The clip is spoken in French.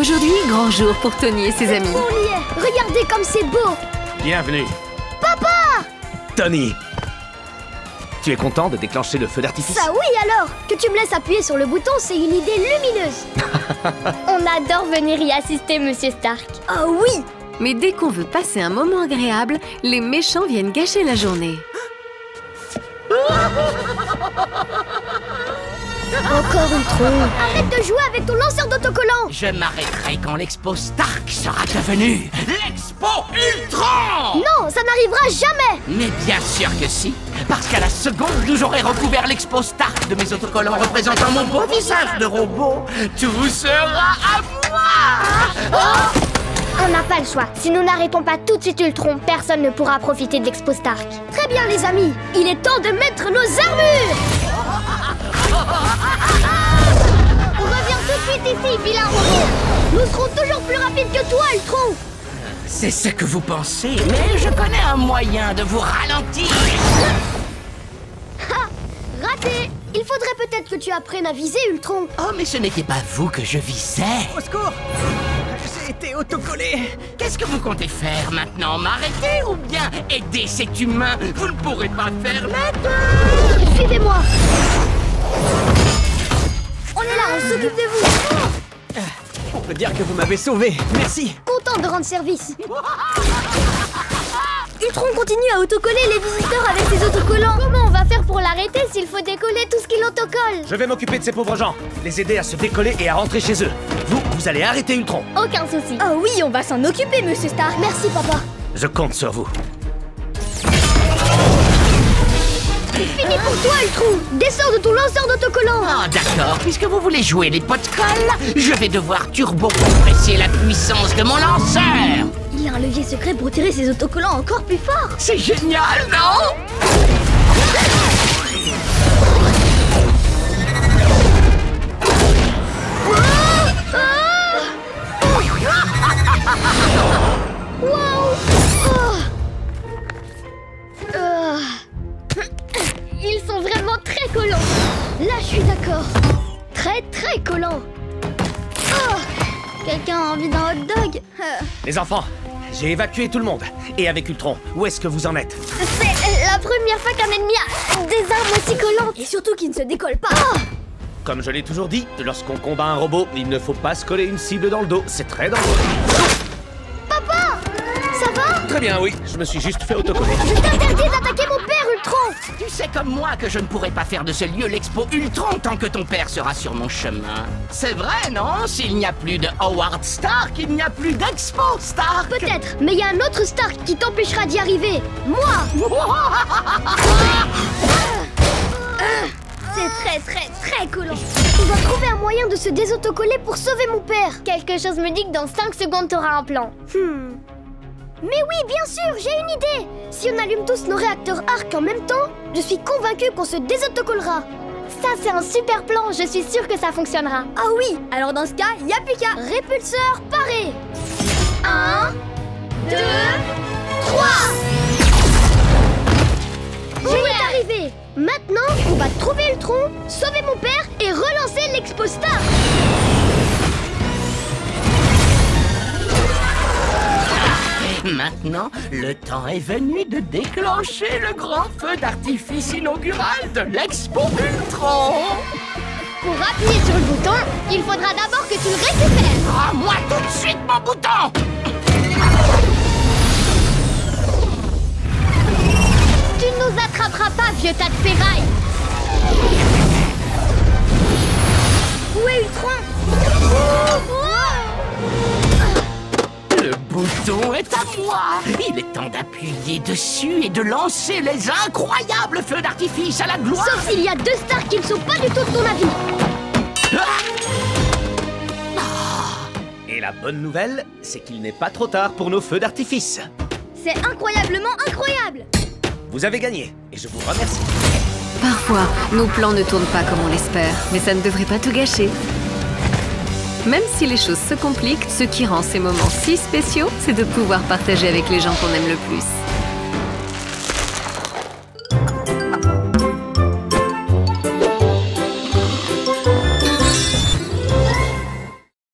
Aujourd'hui, grand jour pour Tony et ses amis. On y est. Regardez comme c'est beau. Bienvenue. Papa! Tony! Tu es content de déclencher le feu d'artifice? Ça oui alors! Que tu me laisses appuyer sur le bouton, c'est une idée lumineuse. On adore venir y assister, Monsieur Stark. Ah oui! Mais dès qu'on veut passer un moment agréable, les méchants viennent gâcher la journée. Encore Ultron! Arrête de jouer avec ton lanceur d'autocollants! Je m'arrêterai quand l'Expo Stark sera devenue l'Expo Ultron! Non, ça n'arrivera jamais! Mais bien sûr que si, parce qu'à la seconde où j'aurai recouvert l'Expo Stark de mes autocollants représentant mon beau visage de robot, tout sera à moi! Oh! On n'a pas le choix. Si nous n'arrêtons pas tout de suite Ultron, personne ne pourra profiter de l'Expo Stark. Très bien les amis, il est temps de mettre nos armures! Reviens tout de suite ici, vilain robot. Nous serons toujours plus rapides que toi, Ultron! C'est ce que vous pensez, mais je connais un moyen de vous ralentir. Ha! Raté! Il faudrait peut-être que tu apprennes à viser, Ultron. Oh, mais ce n'était pas vous que je visais. Au secours! J'ai été autocollé! Qu'est-ce que vous comptez faire maintenant? M'arrêter ou bien aider cet humain? Vous ne pourrez pas faire les deux! Suivez-moi! On est là, on s'occupe de vous! On peut dire que vous m'avez sauvé, merci! Content de rendre service! Ultron continue à autocoller les visiteurs avec ses autocollants! Comment on va faire pour l'arrêter s'il faut décoller tout ce qu'il autocolle? Je vais m'occuper de ces pauvres gens, les aider à se décoller et à rentrer chez eux. Vous allez arrêter Ultron. Aucun souci. Ah oui, on va s'en occuper, Monsieur Stark! Merci, papa! Je compte sur vous. Fini pour toi, Ultron! Descends de ton lanceur d'autocollants! Ah d'accord, puisque vous voulez jouer les pots de colle, je vais devoir turbo-compresser la puissance de mon lanceur. Il y a un levier secret pour tirer ses autocollants encore plus fort! C'est génial, non? Ils sont vraiment très collants. Là, je suis d'accord! Très, très collant! Oh! Quelqu'un a envie d'un hot dog? Les enfants, j'ai évacué tout le monde. Et avec Ultron, où est-ce que vous en êtes? C'est la première fois qu'un ennemi a des armes aussi collantes. Et surtout qu'il ne se décolle pas! Comme je l'ai toujours dit, lorsqu'on combat un robot, il ne faut pas se coller une cible dans le dos. C'est très dangereux. Papa! Ça va? Très bien, oui. Je me suis juste fait autocoller. Je t'interdis d'attaquer mon père, Ultron! Tu sais comme moi que je ne pourrai pas faire de ce lieu l'Expo Ultron tant que ton père sera sur mon chemin. C'est vrai, non? S'il n'y a plus de Howard Stark, il n'y a plus d'Expo Stark. Peut-être, mais il y a un autre Stark qui t'empêchera d'y arriver! Moi! C'est très collant! On doit trouver un moyen de se désautocoller pour sauver mon père! Quelque chose me dit que dans 5 secondes, t'auras un plan. Mais oui, bien sûr, j'ai une idée! Si on allume tous nos réacteurs arc en même temps, je suis convaincue qu'on se désautocollera! Ça, c'est un super plan. Je suis sûre que ça fonctionnera. Ah oui! Alors dans ce cas, y'a plus qu'à! Répulseur, paré! 1, 2, 3! On est arrivé! Maintenant, on va trouver Ultron, sauver mon père et relancer l'Expo Stark! Maintenant, le temps est venu de déclencher le grand feu d'artifice inaugural de l'Expo Ultron. Pour appuyer sur le bouton, il faudra d'abord que tu le récupères. Rends-moi tout de suite mon bouton. Tu ne nous attraperas pas, vieux tas de ferraille. Où est Ultron? Le bouton est à moi. Il est temps d'appuyer dessus et de lancer les incroyables feux d'artifice à la gloire. Sauf s'il y a 2 stars qui ne sont pas du tout de ton avis. Et la bonne nouvelle, c'est qu'il n'est pas trop tard pour nos feux d'artifice. C'est incroyablement incroyable! Vous avez gagné, et je vous remercie. Parfois, nos plans ne tournent pas comme on l'espère, mais ça ne devrait pas tout gâcher. Même si les choses se compliquent, ce qui rend ces moments si spéciaux, c'est de pouvoir partager avec les gens qu'on aime le plus.